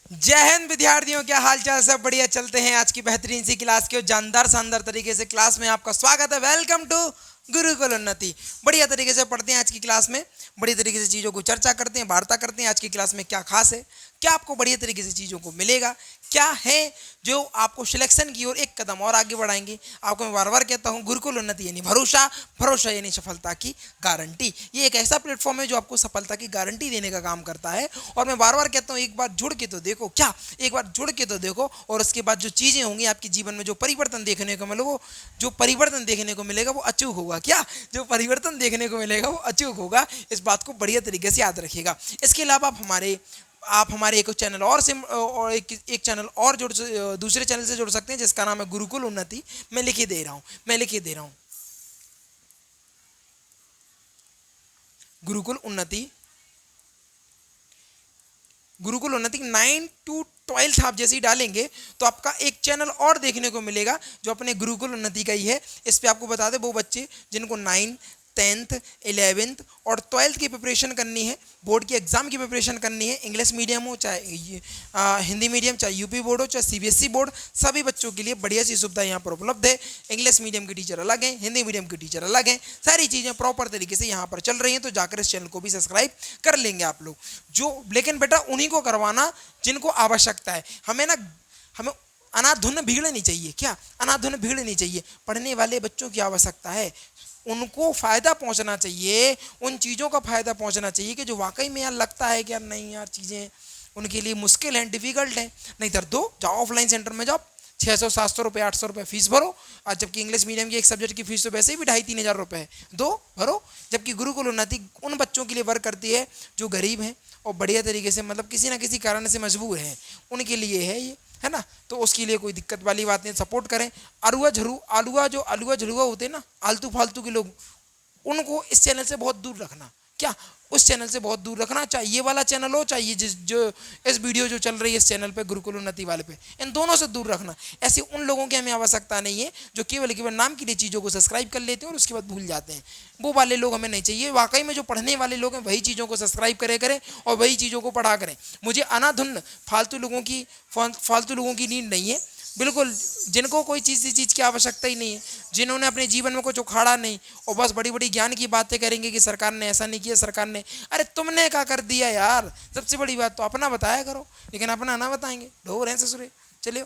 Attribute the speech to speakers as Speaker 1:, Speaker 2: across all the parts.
Speaker 1: जय हिंद विद्यार्थियों, क्या हाल चाल? सब बढ़िया चलते हैं। आज की बेहतरीन सी क्लास के जानदार शानदार तरीके से क्लास में आपका स्वागत है। वेलकम टू गुरुकुल उन्नति। बढ़िया तरीके से पढ़ते हैं आज की क्लास में, बड़ी तरीके से चीज़ों को चर्चा करते हैं, वार्ता करते हैं। आज की क्लास में क्या खास है, क्या आपको बढ़िया तरीके से चीज़ों को मिलेगा, क्या है जो आपको सिलेक्शन की ओर एक कदम और आगे बढ़ाएंगे। आपको मैं बार बार कहता हूँ, गुरुकुल उन्नति यानी भरोसा, भरोसा यानी सफलता की गारंटी। ये एक ऐसा प्लेटफॉर्म है जो आपको सफलता की गारंटी देने का काम करता है। और मैं बार बार कहता हूँ, एक बार जुड़ के तो देखो, क्या एक बार जुड़ के तो देखो, और उसके बाद जो चीज़ें होंगी आपके जीवन में, जो परिवर्तन देखने को मिलेगा, वो जो परिवर्तन देखने को मिलेगा वो अचूक होगा। क्या जो परिवर्तन देखने को मिलेगा वो अचूक होगा। इस बात को बढ़िया तरीके से याद रखिएगा। इसके अलावा आप हमारे एक चैनल और से और एक चैनल और दूसरे चैनल से जुड़ सकते हैं, जिसका नाम है गुरुकुल उन्नति। मैं लिखे दे रहा हूँ गुरुकुल उन्नति। गुरुकुल उन्नति 9 to 12 आप जैसे ही डालेंगे तो आपका एक चैनल और देखने को मिलेगा जो अपने गुरुकुल उन्नति का ही है। इस पे आपको बता दें, वो बच्चे जिनको 9, 10th, 11th और 12th की प्रिपरेशन करनी है, बोर्ड की एग्जाम की प्रिपरेशन करनी है, इंग्लिश मीडियम हो चाहे हिंदी मीडियम, चाहे यूपी बोर्ड हो चाहे सीबीएसई बोर्ड, सभी बच्चों के लिए बढ़िया सी सुविधा यहाँ पर उपलब्ध है। इंग्लिश मीडियम के टीचर अलग हैं, हिंदी मीडियम के टीचर अलग हैं, सारी चीज़ें प्रॉपर तरीके से यहाँ पर चल रही हैं। तो जाकर इस चैनल को भी सब्सक्राइब कर लेंगे आप लोग। लेकिन बेटा उन्हीं को करवाना जिनको आवश्यकता है। हमें अनाधुन भीड़ नहीं चाहिए। क्या अनाधुन भीड़ नहीं चाहिए? पढ़ने वाले बच्चों की आवश्यकता है, उनको फ़ायदा पहुंचना चाहिए, उन चीज़ों का फ़ायदा पहुंचना चाहिए कि जो वाकई में यार लगता है कि यार नहीं यार चीज़ें उनके लिए मुश्किल हैं, डिफ़िकल्ट हैं। नहीं तर दो जाओ ऑफलाइन सेंटर में जाओ, 600-700 रुपये 800 रुपये फीस भरो। आज जबकि इंग्लिश मीडियम की एक सब्जेक्ट की फीस तो वैसे ही भी 2,500-3,000 रुपये है, दो भरो। जबकि गुरुकुल उन्नति उन बच्चों के लिए वर्क करती है जो गरीब हैं और बढ़िया तरीके से मतलब किसी ना किसी कारण से मजबूर हैं, उनके लिए है ये, है ना। तो उसके लिए कोई दिक्कत वाली बात नहीं, सपोर्ट करें। आलुआ झरुआ होते हैं ना, आलतू फालतू के लोग, उनको इस चैनल से बहुत दूर रखना। क्या उस चैनल से बहुत दूर रखना, चाहे ये वाला चैनल हो चाहे ये जो इस वीडियो जो चल रही है इस चैनल पे गुरुकुल उन्नति वाले पे, इन दोनों से दूर रखना। ऐसे उन लोगों की हमें आवश्यकता नहीं है जो केवल नाम के लिए चीज़ों को सब्सक्राइब कर लेते हैं और उसके बाद भूल जाते हैं। वो वाले लोग हमें नहीं चाहिए। वाकई में जो पढ़ने वाले लोग हैं वही चीज़ों को सब्सक्राइब करें और वही चीज़ों को पढ़ा करें। मुझे अनाधुन फालतू लोगों की नीड नहीं है, बिल्कुल। जिनको कोई चीज़ की आवश्यकता ही नहीं है, जिन्होंने अपने जीवन में कुछ उखाड़ा नहीं और बस बड़ी बड़ी ज्ञान की बातें करेंगे कि सरकार ने ऐसा नहीं किया, सरकार ने, अरे तुमने क्या कर दिया यार। सबसे बड़ी बात तो अपना बताया करो, लेकिन अपना ना बताएंगे, ढोर हैं ससुरे। चलिए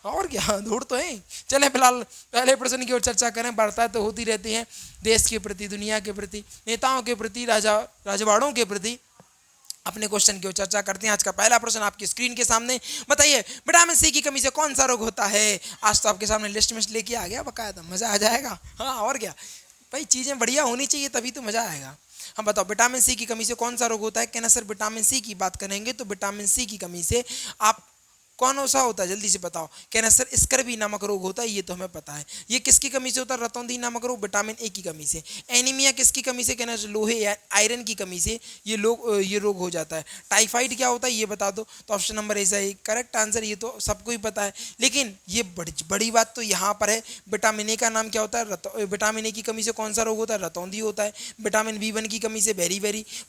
Speaker 1: और क्या, ढोर तो है। चले फिलहाल पहले प्रश्न की ओर चर्चा करें। वार्ता तो होती रहती है देश के प्रति, दुनिया के प्रति, नेताओं के प्रति, राजवाड़ों के प्रति। अपने क्वेश्चन की चर्चा करते हैं। आज का पहला प्रश्न आपकी स्क्रीन के सामने। बताइए, विटामिन सी की कमी से कौन सा रोग होता है? आज तो आपके सामने लिस्ट में लेके आ गया बकायदा, मजा आ जाएगा। हाँ और क्या भाई, चीजें बढ़िया होनी चाहिए तभी तो मजा आएगा। हम बताओ, विटामिन सी की कमी से कौन सा रोग होता है? कहना सर विटामिन सी की बात करेंगे तो विटामिन सी की कमी से आप कौन सा होता है, जल्दी से बताओ। कहना सर स्कर्वी नामक रोग होता है, ये तो हमें पता है। ये किसकी कमी से होता है? रतौंधी नामक रोग, विटामिन ए की कमी से। एनीमिया किसकी कमी से? कहना लोहे या आयरन की कमी से ये रोग हो जाता है। टाइफाइड क्या होता है ये बता दो, तो ऑप्शन नंबर ऐसा ही करेक्ट आंसर। ये तो सबको ही पता है, लेकिन ये बड़ी बात तो यहाँ पर है। विटामिन ए का नाम क्या होता है? विटामिन ए की कमी से कौन सा रोग होता है? रतौंधी होता है। विटामिन B1 की कमी से बेरी,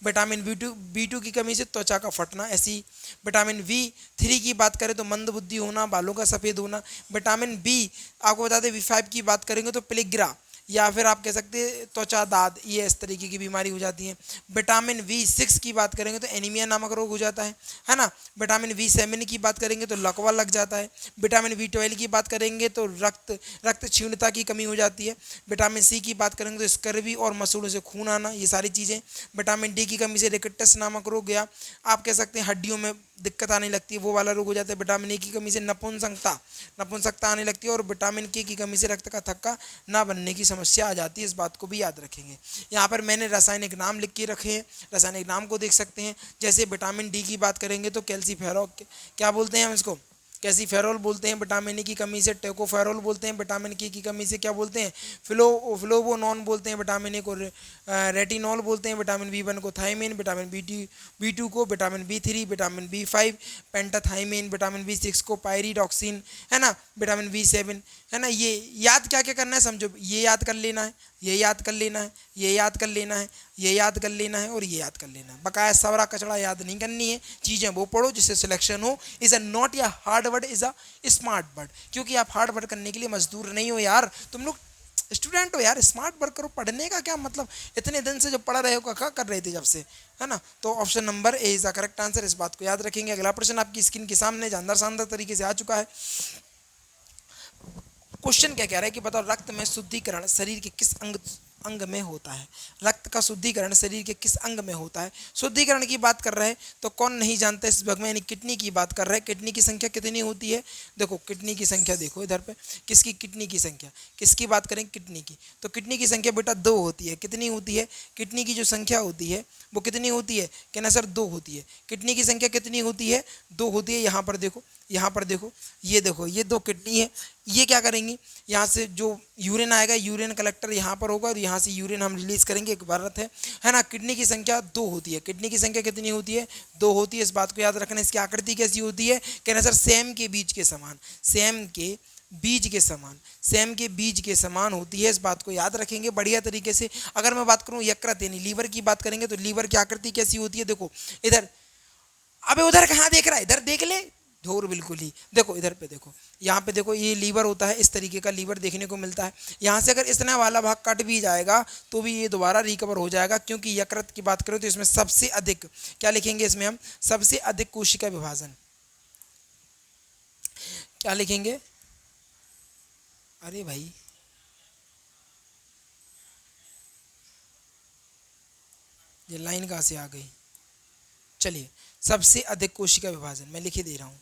Speaker 1: विटामिन B2 की कमी से त्वचा का फटना, ऐसी। विटामिन B3 की बात करें तो मंदबुद्धि होना, बालों का सफ़ेद होना। विटामिन बी आपको बता दें, B5 की बात करेंगे तो प्लेग्रा, या फिर आप कह सकते हैं त्वचा दाद, ये इस तरीके की बीमारी हो जाती है। विटामिन B6 की बात करेंगे तो एनीमिया नामक रोग हो जाता है ना। विटामिन B7 की बात करेंगे तो लकवा लग जाता है। विटामिन B12 की बात करेंगे तो रक्त क्षीणता की कमी हो जाती है। विटामिन सी की बात करेंगे तो स्कर्वी और मसूड़ों से खून आना, ये सारी चीज़ें। विटामिन डी की कमी से रिकेटस नामक रोग, या आप कह सकते हैं हड्डियों में दिक्कत आने लगती है, वो वाला रोग हो जाता है। विटामिन ए की कमी से नपुंसकता आने लगती है। और विटामिन के की कमी से रक्त का थक्का ना बनने की समस्या आ जाती है। इस बात को भी याद रखेंगे। यहाँ पर मैंने रासायनिक नाम लिख के रखे हैं, रासायनिक नाम को देख सकते हैं। जैसे विटामिन डी की बात करेंगे तो कैल्सीफेरॉल, क्या बोलते हैं हम इसको? कैसीफेरॉल बोलते हैं विटामिन ए की कमी से, टेकोफेरॉल बोलते हैं विटामिन के की कमी से क्या बोलते हैं, फ्लोवोनॉन बोलते हैं विटामिन ए को, रेटिनॉल बोलते हैं विटामिन बी 1 को, थायमिन विटामिन बी 2 को, विटामिन बी 3 विटामिन बी 5, पेंटाथाइमिन विटामिन बी 6 को, पायरिडॉक्सिन है ना, विटामिन बी 7 है ना। ये याद क्या क्या करना है समझो, ये याद कर लेना है, ये याद कर लेना है, ये याद कर लेना है, ये याद कर लेना है और ये याद कर लेना है। बकाया सवरा कचड़ा याद नहीं करनी है, चीज़ें वो पढ़ो जिससे सिलेक्शन हो। इज़ अ नॉट या hard word, is a smart word, क्योंकि आप हार्ड वर्ड करने के लिए मजदूर नहीं हो यार, तुम लोग स्टूडेंट हो यार, स्मार्ट वर्क करो। पढ़ने का क्या मतलब, इतने दिन से जो पढ़ रहे हो क्या कर रहे थे जब से, है ना। तो option number A is the correct answer, इस बात को याद रखेंगे। अगला प्रश्न आपकी स्क्रीन के सामने जानदार शानदार तरीके से आ चुका है। क्वेश्चन क्या कह रहा है कि बताओ रक्त में शुद्धिकरण शरीर के किस अंग में होता है। रक्त का शुद्धिकरण शरीर के किस अंग में होता है। शुद्धिकरण की बात कर रहे हैं तो कौन नहीं जानता इस भाग में, यानी किडनी की बात कर रहे हैं। किडनी की संख्या कितनी होती है, देखो किडनी की संख्या देखो इधर पे, किसकी किडनी की संख्या, किसकी बात करें किडनी की, तो किडनी की संख्या बेटा 2 होती है। कितनी होती है, किडनी की जो संख्या होती है वो कितनी होती है, कहना सर 2 होती है। किडनी की संख्या कितनी होती है, 2 होती है। यहाँ पर देखो, यहाँ पर देखो, ये देखो, ये 2 किडनी है। ये क्या करेंगी, यहाँ से जो यूरिन आएगा, यूरिन कलेक्टर यहाँ पर होगा और यहाँ से यूरिन हम रिलीज करेंगे, एक भारत है ना। किडनी की संख्या 2 होती है। किडनी की संख्या कितनी होती है, 2 होती है। इस बात को याद रखना। इसकी आकृति कैसी होती है, कहना सर सेम के बीज के समान, सेम के बीज के समान, सेम के बीज के समान होती है। इस बात को याद रखेंगे बढ़िया तरीके से। अगर मैं बात करूँ यकृत यानी लीवर की बात करेंगे तो लीवर की आकृति कैसी होती है, देखो इधर, अबे उधर कहाँ देख रहा है, इधर देख ले, धूर बिल्कुल ही, देखो इधर पे देखो, यहाँ पे देखो, ये लीवर होता है, इस तरीके का लीवर देखने को मिलता है। यहाँ से अगर इतना वाला भाग कट भी जाएगा तो भी ये दोबारा रिकवर हो जाएगा, क्योंकि यकृत की बात करें तो इसमें सबसे अधिक क्या लिखेंगे, इसमें हम सबसे अधिक कोशिका विभाजन क्या लिखेंगे। अरे भाई ये लाइन कहाँ से आ गई, चलिए सबसे अधिक कोशिका विभाजन मैं लिखे दे रहा हूँ।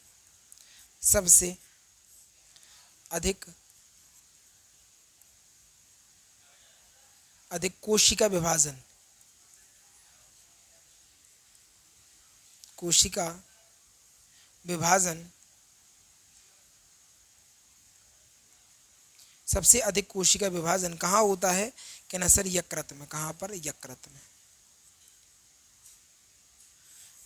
Speaker 1: सबसे अधिक कोशिका विभाजन, कोशिका विभाजन, सबसे अधिक कोशिका विभाजन कहाँ होता है, कहना सर यकृत में। कहाँ पर, यकृत में।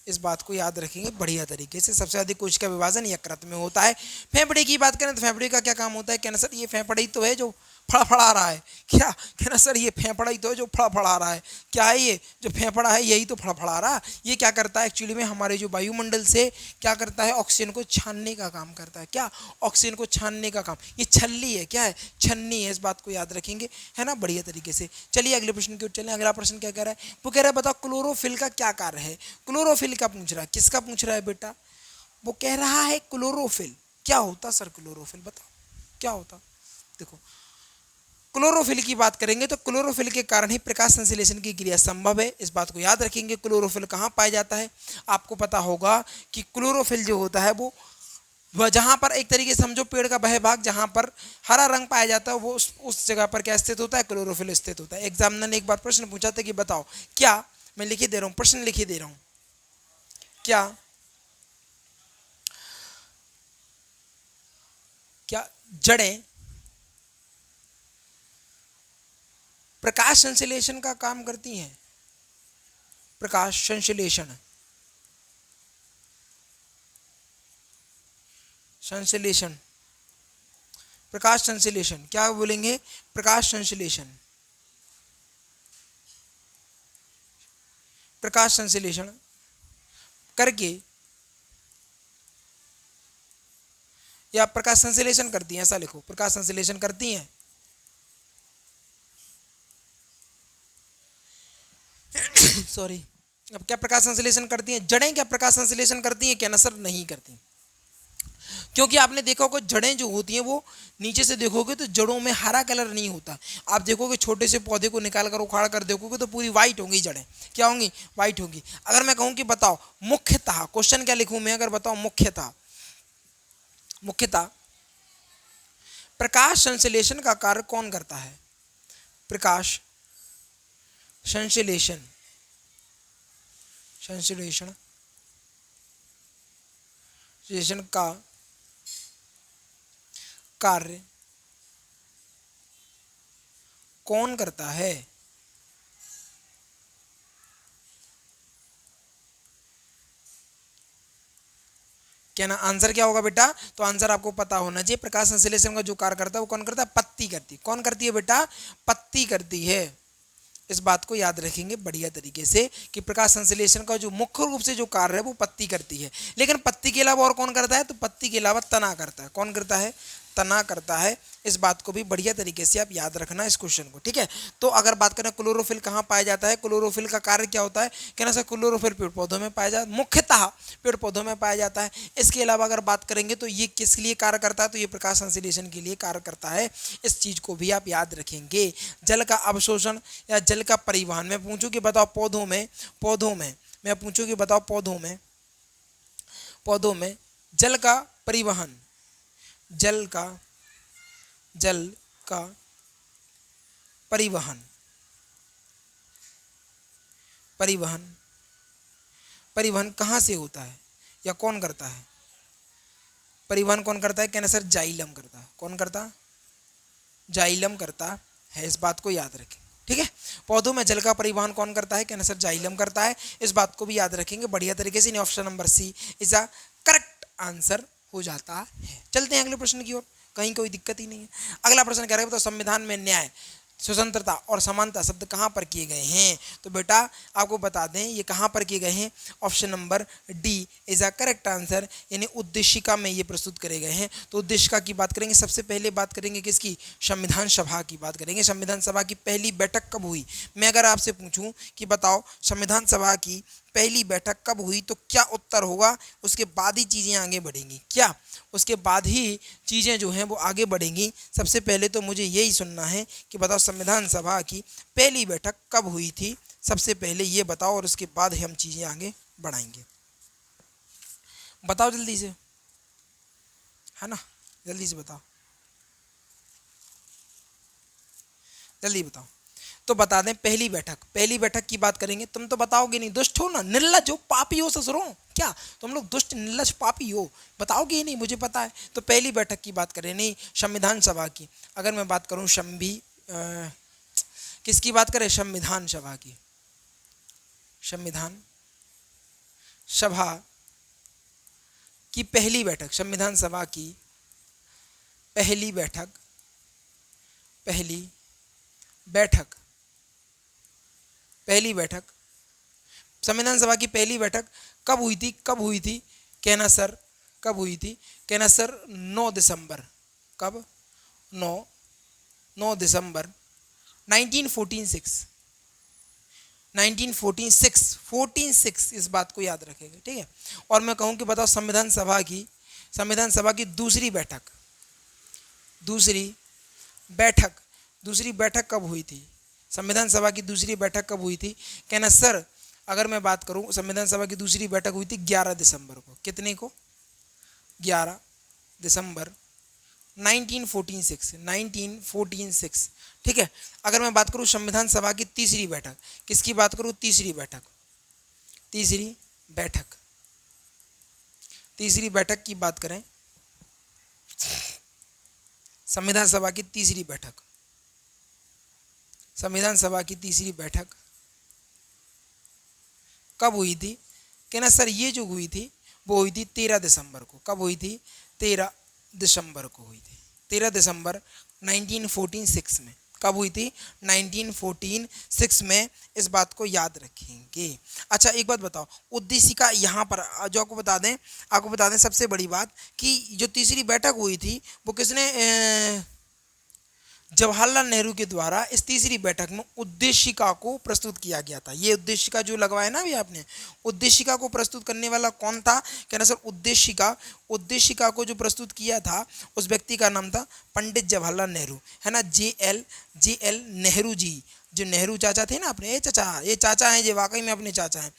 Speaker 1: इस बात को याद रखेंगे बढ़िया तरीके से, सबसे अधिक कोशिका विभाजन यकृत में होता है। फेफड़े की बात करें तो फेफड़े का क्या काम होता है, कहना सर ये फेफड़ा ही तो है जो फड़फड़ा रहा है, क्या कहना सर ये फेफड़ा ही तो है जो फड़फड़ा रहा है। क्या है ये जो फेफड़ा है, यही तो फड़फड़ा रहा है। ये क्या करता है एक्चुअली में, हमारे जो वायुमंडल से क्या करता है, ऑक्सीजन को छानने का काम करता है। क्या, ऑक्सीजन को छानने का काम, ये छल्ली है, क्या है, छन्नी है। इस बात को याद रखेंगे, है ना, बढ़िया तरीके से। चलिए अगले प्रश्न की ओर चलें। अगला प्रश्न क्या कह रहा है, वो कह रहा है बताओ क्लोरोफिल का क्या कार्य है। क्लोरोफिल का पूछ रहा है, किसका पूछ रहा है बेटा, वो कह रहा है क्लोरोफिल क्या होता सर, क्लोरोफिल बताओ क्या होता। देखो क्लोरोफिल की बात करेंगे तो क्लोरोफिल के कारण ही प्रकाश संश्लेषण की क्रिया संभव है। इस बात को याद रखेंगे। क्लोरोफिल कहाँ पाया जाता है, आपको पता होगा कि क्लोरोफिल जो होता है वो जहाँ पर एक तरीके से समझो पेड़ का वह भाग जहाँ पर हरा रंग पाया जाता है वो उस जगह पर क्या स्थित होता है, क्लोरोफिल स्थित होता है। एग्जामिनर ने एक बार प्रश्न पूछा था कि बताओ क्या, मैं लिखे दे रहा हूँ, प्रश्न लिखे दे रहा हूँ, क्या क्या जड़ें प्रकाश संश्लेषण का काम करती हैं। प्रकाश संश्लेषण, संश्लेषण, प्रकाश संश्लेषण, क्या बोलेंगे, प्रकाश संश्लेषण, प्रकाश संश्लेषण करके या प्रकाश संश्लेषण करती हैं, ऐसा लिखो, प्रकाश संश्लेषण करती हैं। सॉरी, अब क्या प्रकाश संश्लेषण करती हैं, जड़ें क्या प्रकाश संश्लेषण करती हैं, क्या ना सर नहीं करती। क्योंकि आपने देखा होगा जड़ें जो होती हैं वो नीचे से देखोगे तो जड़ों में हरा कलर नहीं होता। आप देखोगे छोटे से पौधे को निकाल कर उखाड़ कर देखोगे तो पूरी वाइट होंगी जड़ें, क्या होंगी, वाइट होंगी। अगर मैं कहूँ कि बताओ मुख्यतः, क्वेश्चन क्या लिखूँ मैं, अगर बताओ मुख्यतः, मुख्यतः प्रकाश संश्लेषण का कार्य कौन करता है। प्रकाश संश्लेषण, संश्लेषण का कार्य कौन करता है? क्या ना आंसर क्या होगा बेटा? तो आंसर आपको पता होना चाहिए। प्रकाश संश्लेषण का जो कार्य करता है वो कौन करता है? पत्ती करती है। कौन करती है बेटा? पत्ती करती है। इस बात को याद रखेंगे बढ़िया तरीके से कि प्रकाश संश्लेषण का जो मुख्य रूप से जो कार्य है वो पत्ती करती है। लेकिन पत्ती के अलावा और कौन करता है? तो पत्ती के अलावा तना करता है। कौन करता है? तना करता है। इस बात को भी बढ़िया तरीके से आप याद रखना इस क्वेश्चन को, ठीक है। तो अगर बात करें क्लोरोफिल कहाँ पाया जाता है, क्लोरोफिल का कार्य क्या होता है? कहना सर क्लोरोफिल पेड़ पौधों में पाया जाता है, मुख्यतः पेड़ पौधों में पाया जाता है। इसके अलावा अगर बात करेंगे तो ये किस लिए कार्य करता है? तो ये प्रकाश संश्लेषण के लिए कार्य करता है। इस चीज को भी आप याद रखेंगे। जल का अवशोषण या जल का परिवहन, मैं पूछूं कि बताओ पौधों में मैं पूछूं कि बताओ पौधों में जल का परिवहन, जल का परिवहन कहाँ से होता है या कौन करता है? परिवहन कौन करता है? कहना सर जाइलम करता है। कौन करता? जाइलम करता है। इस बात को याद रखें, ठीक है। पौधों में जल का परिवहन कौन करता है? कहना सर जाइलम करता है। इस बात को भी याद रखेंगे बढ़िया तरीके से। Option number C is a correct answer हो जाता है। चलते हैं अगले प्रश्न की ओर, कहीं कोई दिक्कत ही नहीं है। अगला प्रश्न कह रहे हैं तो संविधान में न्याय, स्वतंत्रता और समानता शब्द कहाँ पर किए गए हैं? तो बेटा आपको बता दें ये कहाँ पर किए गए हैं। Option number D is a correct answer, यानी उद्देशिका में ये प्रस्तुत करे गए हैं। तो उद्देशिका की बात करेंगे, सबसे पहले बात करेंगे किसकी? संविधान सभा की बात करेंगे। संविधान सभा की पहली बैठक कब हुई? मैं अगर आपसे पूछूं कि बताओ संविधान सभा की पहली बैठक कब हुई तो क्या उत्तर होगा? उसके बाद ही चीज़ें आगे बढ़ेंगी। क्या उसके बाद ही चीज़ें जो हैं वो आगे बढ़ेंगी? सबसे पहले तो मुझे यही सुनना है कि बताओ संविधान सभा की पहली बैठक कब हुई थी? सबसे पहले ये बताओ और उसके बाद हम चीज़ें आगे बढ़ाएंगे। बताओ जल्दी से, है ना, जल्दी से बताओ, जल्दी बताओ। तो बता दें पहली बैठक की बात करेंगे। तुम तो बताओगे नहीं, दुष्ट हो ना, निर्लज हो, पापी हो ससुरो, क्या तुम लोग दुष्ट निर्लज पापी हो? बताओगे ही नहीं, मुझे पता है। तो पहली बैठक की बात करें, नहीं संविधान सभा की। अगर मैं बात करूं किसकी बात करें? संविधान सभा की। संविधान सभा की पहली बैठक, संविधान सभा की पहली बैठक संविधान सभा की पहली बैठक कब हुई थी? कहना सर कब हुई थी? कहना सर 9 दिसंबर। कब? 9 दिसंबर 1946 इस बात को याद रखेंगे, ठीक है। और मैं कहूँ कि बताओ संविधान सभा की दूसरी बैठक कब हुई थी? संविधान सभा की दूसरी बैठक कब हुई थी? कहना सर अगर मैं बात करूं संविधान सभा की दूसरी बैठक हुई थी 11 दिसंबर को। कितने को? 11 दिसंबर 1946, ठीक है। अगर मैं बात करूं संविधान सभा की तीसरी बैठक, किसकी बात करूं? तीसरी बैठक की बात करें, संविधान सभा की तीसरी बैठक कब हुई थी? कहना सर ये जो हुई थी वो हुई थी 13 दिसंबर को। कब हुई थी? 13 दिसंबर को हुई थी। 13 दिसंबर 1946 में। कब हुई थी? 1946 में। इस बात को याद रखेंगे। अच्छा एक बात बताओ, उद्देशिका यहाँ पर जो आपको बता दें सबसे बड़ी बात कि जो तीसरी बैठक हुई थी वो किसने जवाहरलाल नेहरू के द्वारा इस तीसरी बैठक में उद्देशिका को प्रस्तुत किया गया था। ये उद्देशिका जो लगवाया ना अभी आपने, उद्देशिका को प्रस्तुत करने वाला कौन था? कहना सर उद्देशिका को जो प्रस्तुत किया था उस व्यक्ति का नाम था पंडित जवाहरलाल नेहरू, है ना। जे एल नेहरू जी, जो नेहरू चाचा थे ना अपने, ये चाचा हैं, ये वाकई में अपने चाचा हैं।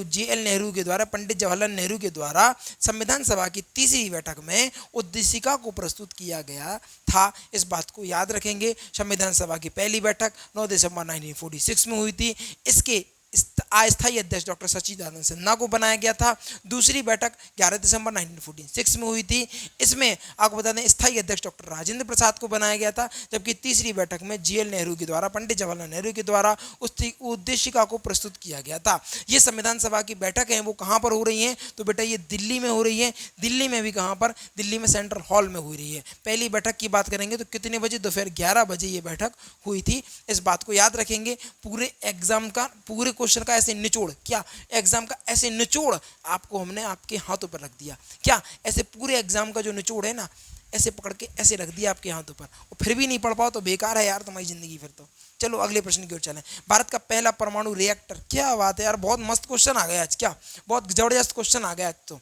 Speaker 1: जे.एल. नेहरू के द्वारा, पंडित जवाहरलाल नेहरू के द्वारा संविधान सभा की तीसरी बैठक में उद्देशिका को प्रस्तुत किया गया था। इस बात को याद रखेंगे। संविधान सभा की पहली बैठक 9 दिसंबर 1946 में हुई थी। इसके अस्थायी अध्यक्ष डॉक्टर सच्चिदानंद सिन्हा को बनाया गया था। दूसरी बैठक 11 दिसंबर 1946 में हुई थी। इसमें आपको बता दें स्थायी अध्यक्ष डॉक्टर राजेंद्र प्रसाद को बनाया गया था। जबकि तीसरी बैठक में जीएल नेहरू के द्वारा, पंडित जवाहरलाल नेहरू के द्वारा उस उद्देशिका को प्रस्तुत किया गया था। ये संविधान सभा की बैठक है वो कहाँ पर हो रही है? तो बेटा ये दिल्ली में हो रही है। दिल्ली में भी कहाँ पर? दिल्ली में सेंट्रल हॉल में हो रही है। पहली बैठक की बात करेंगे तो कितने बजे? दोपहर 11 बजे ये बैठक हुई थी। इस बात को याद रखेंगे। पूरे एग्जाम का, पूरे क्वेश्चन का ऐसे निचोड़, क्या एग्जाम का ऐसे निचोड़ आपको हमने आपके हाथों पर रख दिया। क्या ऐसे पूरे एग्जाम का जो निचोड़ है ना, ऐसे पकड़ के ऐसे रख दिया आपके हाथों पर, और फिर भी नहीं पढ़ पाओ तो बेकार है यार तुम्हारी जिंदगी फिर तो। चलो अगले प्रश्न की ओर चलें। भारत का पहला परमाणु रिएक्टर, क्या बात है यार, बहुत मस्त क्वेश्चन आ गया आज, क्या बहुत जबरदस्त क्वेश्चन आ गया आज तो।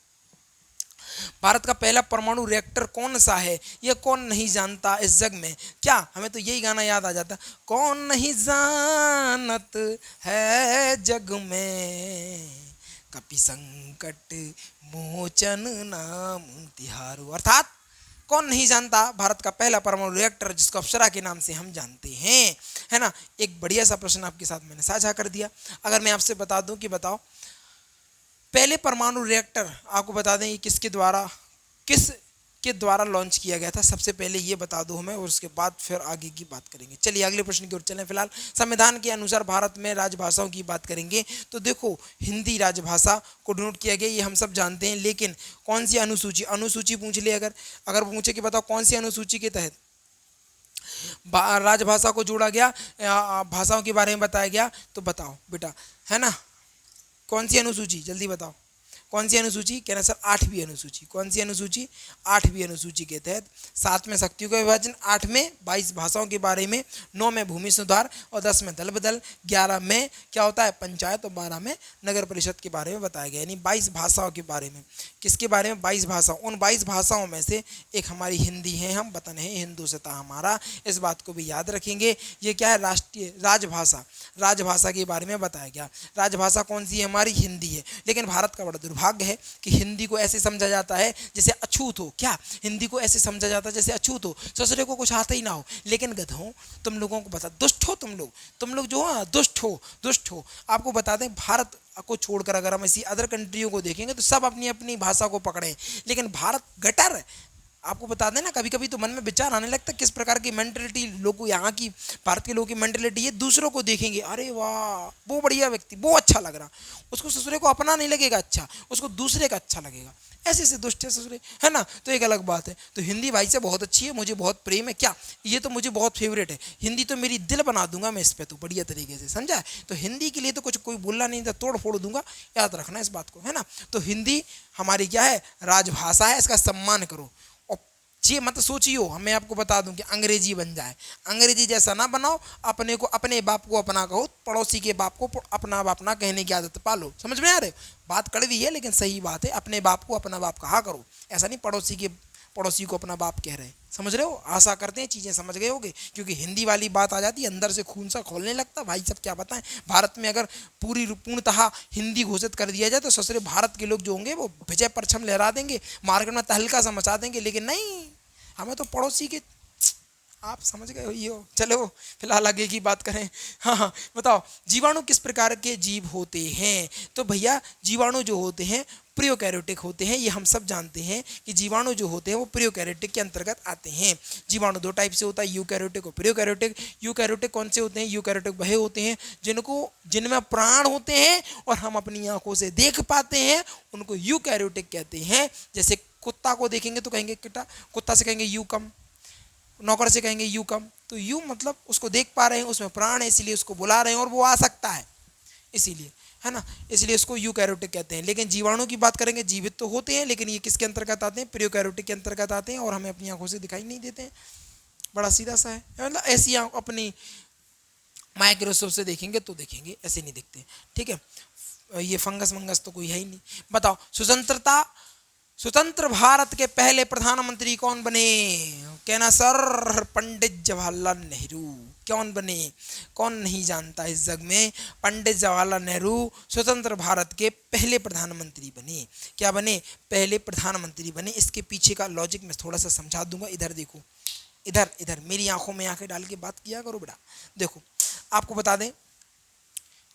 Speaker 1: भारत का पहला परमाणु रिएक्टर कौन सा है? ये कौन नहीं जानता इस जग में? क्या हमें तो यही गाना याद आ जाता, कौन नहीं जानत है जग में, कपि संकट मोचन नाम तिहारू। अर्थात कौन नहीं जानता भारत का पहला परमाणु रिएक्टर, जिसको अप्सरा के नाम से हम जानते हैं, है ना। एक बढ़िया सा प्रश्न आपके साथ मैंने साझा कर दिया। अगर मैं आपसे बता दूं कि बताओ पहले परमाणु रिएक्टर आपको बता दें किसके द्वारा लॉन्च किया गया था, सबसे पहले ये बता दो हमें, और उसके बाद फिर आगे की बात करेंगे। चलिए अगले प्रश्न की ओर चलें। फिलहाल संविधान के अनुसार भारत में राजभाषाओं की बात करेंगे तो देखो हिंदी राजभाषा को डिनोट किया गया, ये हम सब जानते हैं। लेकिन कौन सी अनुसूची पूछ ले, अगर पूछे कि बताओ कौन सी अनुसूची के तहत राजभाषा को जोड़ा गया, भाषाओं के बारे में बताया गया, तो बताओ बेटा, है ना, कौन सी अनुसूची? जल्दी बताओ कौन सी अनुसूची? कहना सर 8वीं अनुसूची। कौन सी अनुसूची? 8वीं अनुसूची के तहत 7 में शक्तियों का विभाजन, 8 में 22 भाषाओं के बारे में, 9 में भूमि सुधार, और 10 में दल बदल, 11 में क्या होता है पंचायत, और 12 में नगर परिषद के बारे में बताया गया। यानी 22 भाषाओं के बारे में। किसके बारे में? 22 भाषा। उन 22 भाषाओं में से एक हमारी हिंदी है, हम वतन है हिंदुस्तान हमारा, इस बात को भी याद रखेंगे। ये क्या है? राष्ट्रीय राजभाषा, राजभाषा के बारे में बताया गया। राजभाषा कौन सी है? हमारी हिंदी है। लेकिन भारत का बड़ा दुर्भाग्य है कि हिंदी को ऐसे समझा जाता है जैसे अछूत हो। क्या हिंदी को ऐसे समझा जाता है जैसे अछूत हो, ससुरे को कुछ आता ही ना हो। लेकिन गधों, तुम लोगों को बता, दुष्ट हो तुम लोग जो हो दुष्ट हो। आपको बता दें भारत को छोड़कर अगर हम ऐसी अदर कंट्रियों को देखेंगे तो सब अपनी अपनी भाषा को पकड़े, लेकिन भारत गटर। आपको बता दें ना, कभी कभी तो मन में विचार आने लगता है किस प्रकार की मेंटलिटी लोगों, यहाँ की भारत के लोगों की मेंटलिटी है। दूसरों को देखेंगे, अरे वाह वो बढ़िया व्यक्ति, वो अच्छा लग रहा, उसको ससुरे को अपना नहीं लगेगा अच्छा, उसको दूसरे का अच्छा लगेगा। ऐसे ऐसे दुष्ट है ससुरे, है ना। तो एक अलग बात है। तो हिंदी भाई से बहुत अच्छी है, मुझे बहुत प्रेम है। क्या ये तो मुझे बहुत फेवरेट है हिंदी, तो मेरी दिल बना दूंगा मैं इस पर तो बढ़िया तरीके से, समझा। तो हिंदी के लिए तो कुछ कोई बोलना नहीं था, तोड़ फोड़ दूंगा, याद रखना इस बात को, है ना। तो हिंदी हमारी क्या है? राजभाषा है, इसका सम्मान करो। ये मत सोचियो मैं आपको बता दूं कि अंग्रेजी बन जाए, अंग्रेजी जैसा ना बनाओ। अपने को, अपने बाप को अपना कहो, पड़ोसी के बाप को अपना बाप ना कहने की आदत पालो। समझ में आ रहे? बात कड़वी है लेकिन सही बात है। अपने बाप को अपना बाप कहा करो, ऐसा नहीं पड़ोसी को अपना बाप कह रहे। समझ रहे हो? आशा करते हैं चीज़ें समझ गए होगे, क्योंकि हिंदी वाली बात आ जाती है अंदर से खून सा खोलने लगता। भाई सब क्या बताएं, भारत में अगर पूर्णतः हिंदी घोषित कर दिया जाए तो ससुरे भारत के लोग जो होंगे वो विजय परचम लहरा देंगे, मार्केट में तहलका सा मचा देंगे। लेकिन नहीं, हमें तो पड़ोसी के, आप समझ गए हो ये हो। चलो फिलहाल आगे की बात करें। हाँ, बताओ जीवाणु किस प्रकार के जीव होते हैं? तो भैया जीवाणु जो होते हैं प्रोकैरियोटिक होते हैं। ये हम सब जानते हैं कि जीवाणु जो होते हैं वो प्रोकैरियोटिक के अंतर्गत आते हैं। जीवाणु 2 टाइप से होता है, यूकैरियोटिक और प्रोकैरियोटिक। यूकैरियोटिक कौन से होते हैं? यूकैरियोटिक वह होते हैं जिनमें प्राण होते हैं और हम अपनी आंखों से देख पाते हैं, उनको यूकैरियोटिक कहते हैं। जैसे कुत्ता को देखेंगे तो कहेंगे किटा, कुत्ता से कहेंगे यू कम, नौकर से कहेंगे यू कम। तो यू मतलब उसको देख पा रहे हैं, उसमें प्राण है, इसलिए उसको बुला रहे हैं और वो आ सकता है, इसीलिए, है ना, इसलिए इसको यूकैरियोटिक कहते हैं। लेकिन जीवाणु की बात करेंगे, जीवित तो होते हैं लेकिन ये किसके अंतर्गत आते हैं? प्रोकैरियोटिक के अंतर्गत आते हैं और हमें अपनी आंखों से दिखाई नहीं देते हैं। बड़ा सीधा सा है, मतलब ऐसी अपनी माइक्रोस्कोप से देखेंगे तो देखेंगे, ऐसे नहीं दिखते। ठीक है, ये फंगस मंगस तो कोई है ही नहीं। बताओ स्वतंत्र भारत के पहले प्रधानमंत्री कौन बने? कहना सर पंडित जवाहरलाल नेहरू। कौन बने? कौन नहीं जानता इस जग में? पंडित जवाहरलाल नेहरू स्वतंत्र भारत के पहले प्रधानमंत्री बने। क्या बने? पहले प्रधानमंत्री बने। इसके पीछे का लॉजिक मैं थोड़ा सा समझा दूंगा। इधर देखो, इधर मेरी आंखों में आंखें डाल के बात किया करो बेटा। देखो आपको बता दें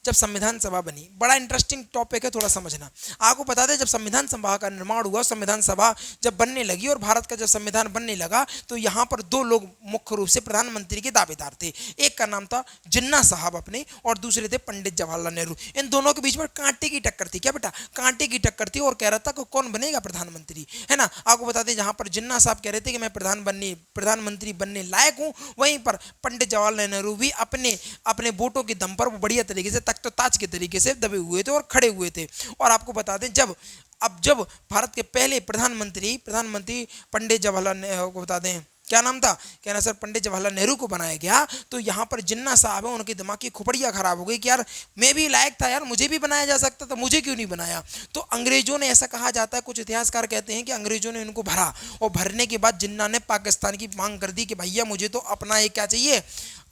Speaker 1: जब संविधान सभा बनी, बड़ा इंटरेस्टिंग टॉपिक है, थोड़ा समझना। आपको बता दें जब संविधान सभा का निर्माण हुआ, संविधान सभा जब बनने लगी और भारत का जब संविधान बनने लगा, तो यहाँ पर दो लोग मुख्य रूप से प्रधानमंत्री के दावेदार थे। एक का नाम था जिन्ना साहब अपने, और दूसरे थे पंडित जवाहरलाल नेहरू। इन दोनों के बीच में कांटे की टक्कर थी। क्या बेटा? कांटे की टक्कर थी, और कह रहा था कि कौन बनेगा प्रधानमंत्री, है ना। आपको बता दें जहां पर जिन्ना साहब कह रहे थे कि मैं प्रधानमंत्री बनने लायक हूं, वहीं पर पंडित जवाहरलाल नेहरू भी अपने अपने वोटों के दम पर वो बढ़िया तरीके से तख्त ताज के तरीके से दबे हुए थे और खड़े हुए थे। और आपको बता दें जब भारत के पहले प्रधानमंत्री पंडित जवाहरलाल को बता दें क्या नाम था, कहना सर पंडित जवाहरलाल नेहरू को बनाया गया, तो यहाँ पर जिन्ना साहब है उनके दिमाग की खोपड़ियाँ खराब हो गई कि यार मैं भी लायक था, यार मुझे भी बनाया जा सकता था, मुझे क्यों नहीं बनाया। तो अंग्रेजों ने, ऐसा कहा जाता है, कुछ इतिहासकार कहते हैं कि अंग्रेजों ने इनको भरा, और भरने के बाद जिन्ना ने पाकिस्तान की मांग कर दी कि भैया मुझे तो अपना एक क्या चाहिए,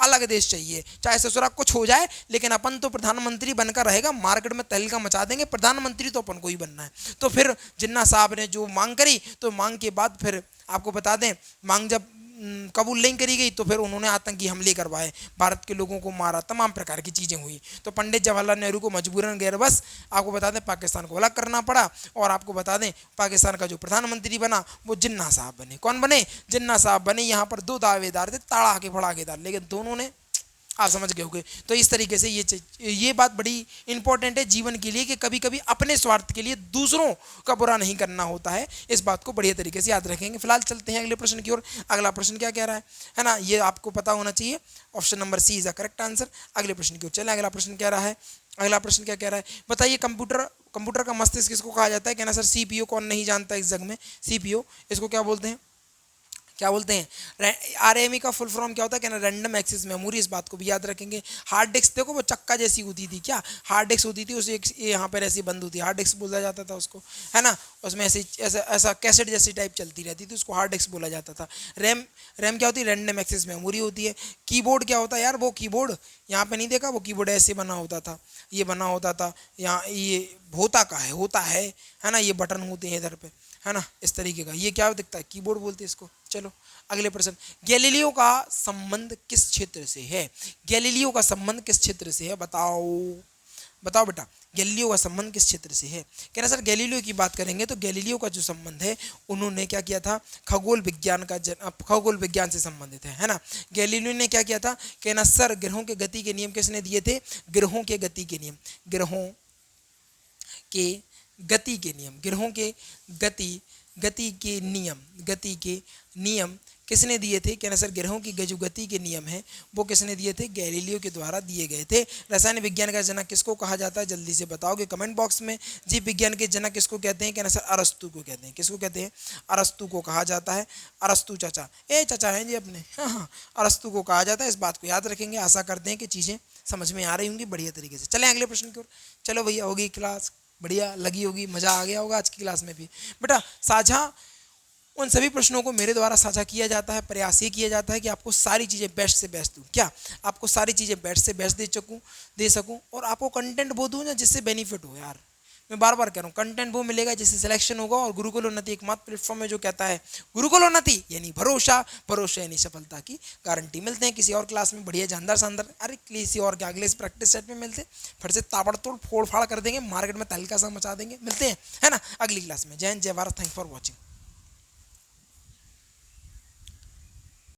Speaker 1: अलग देश चाहिए, चाहे ससुरा कुछ हो जाए लेकिन अपन तो प्रधानमंत्री बनकर रहेगा, मार्केट में तहलका मचा देंगे, प्रधानमंत्री तो अपन को ही बनना है। तो फिर जिन्ना साहब ने जो मांग करी, तो मांग के बाद फिर आपको बता दें मांग जब कबूल नहीं करी गई, तो फिर उन्होंने आतंकी हमले करवाए, भारत के लोगों को मारा, तमाम प्रकार की चीज़ें हुई। तो पंडित जवाहरलाल नेहरू को मजबूरन गैर बस आपको बता दें पाकिस्तान को अलग करना पड़ा, और आपको बता दें पाकिस्तान का जो प्रधानमंत्री बना वो जिन्ना साहब बने। कौन बने? जिन्ना साहब बने। यहाँ पर दो दावेदार थे, ताड़ा के फड़ाकेदार, लेकिन दोनों ने, आप समझ गए होंगे। तो इस तरीके से ये बात बड़ी इंपॉर्टेंट है जीवन के लिए कि कभी कभी अपने स्वार्थ के लिए दूसरों का बुरा नहीं करना होता है। इस बात को बढ़िया तरीके से याद रखेंगे। फिलहाल चलते हैं अगले प्रश्न की ओर। अगला प्रश्न क्या कह रहा है ना, ये आपको पता होना चाहिए। Option number C is the correct answer. अगले प्रश्न की ओर चलें। अगला प्रश्न क्या रहा है? अगला प्रश्न क्या कह रहा है बताइए। कंप्यूटर का मस्तिष्क किसको कहा जाता है? कहना सर सीपीयू। कौन नहीं जानता इस जग में सीपीयू? इसको क्या बोलते हैं? क्या बोलते हैं? आरएमई का फुल फॉर्म क्या होता है? कहना रैंडम एक्सेस मेमोरी। इस बात को भी याद रखेंगे। हार्ड डिस्क देखो वो चक्का जैसी होती थी, क्या हार्ड डिस्क होती थी, उसे यहाँ पर ऐसी बंद होती है, हार्ड डिस्क बोला जाता था उसको, है ना। उसमें ऐसा कैसेट जैसी टाइप चलती रहती थी, उसको हार्ड डिस्क बोला जाता था। रैम क्या होती है? रैंडम एक्सेस मेमोरी होती है। कीबोर्ड क्या होता है यार? वो कीबोर्ड यहाँ पे नहीं देखा, वो कीबोर्ड ऐसे बना होता था, ये बना होता था, यहाँ ये होता है ना, ये बटन होते हैं इधर पे, है ना, इस तरीके का। ये क्या दिखता है? कीबोर्ड बोलते हैं इसको। चलो अगले प्रश्न। गैलीलियो का संबंध किस क्षेत्र से है? गैलीलियो का संबंध किस क्षेत्र से है? बताओ बेटा, गैलीलियो का संबंध किस क्षेत्र से है? कहना सर गैलीलियो की बात करेंगे तो गैलीलियो का जो संबंध है, उन्होंने क्या किया था? खगोल विज्ञान से संबंधित है ना। गैलीलियो ने क्या किया था? कहना सर ग्रहों के गति के नियम किसने दिए थे? ग्रहों के गति के नियम किसने दिए थे? कहना सर ग्रहों की जो गति के नियम है वो किसने दिए थे? गैलीलियो के द्वारा दिए गए थे। रसायन विज्ञान का जनक किसको कहा जाता है? जल्दी से बताओगे कमेंट बॉक्स में। जीव विज्ञान के जनक किसको कहते हैं? कहना सर अरस्तु को कहते हैं। किसको कहते हैं? अरस्तु को कहा जाता है। अरस्तु चाचा हैं जी अपने, हाँ, अरस्तु को कहा जाता है। इस बात को याद रखेंगे। आशा करते हैं कि चीज़ें समझ में आ रही होंगी बढ़िया तरीके से। चलें अगले प्रश्न की ओर। चलो भैया, होगी क्लास बढ़िया लगी होगी, मज़ा आ गया होगा आज की क्लास में भी। बेटा साझा उन सभी प्रश्नों को मेरे द्वारा साझा किया जाता है। प्रयास ये किया जाता है कि आपको सारी चीज़ें बेस्ट से बेस्ट दूँ। क्या आपको सारी चीज़ें बेस्ट से बेस्ट दे सकूँ और आपको कंटेंट वो दूँ ना जिससे बेनिफिट हो। यार मैं बार बार कह रहा हूँ, कंटेंट वो मिलेगा जिससे सिलेक्शन होगा। और गुरुकुल उन्नति एकमात्र प्लेटफॉर्म है जो कहता है गुरुकुल उन्नति यानी भरोसा यानी सफलता की गारंटी। मिलते हैं किसी और क्लास में बढ़िया शानदार अरे किसी और के अगले प्रैक्टिस सेट में मिलते हैं, फिर से ताबड़तोड़ फोड़ फाड़ कर देंगे, मार्केट में तहलका सा मचा देंगे। मिलते हैं, है ना, अगली क्लास में। जय हिंद, जय भारत। Thank for watching.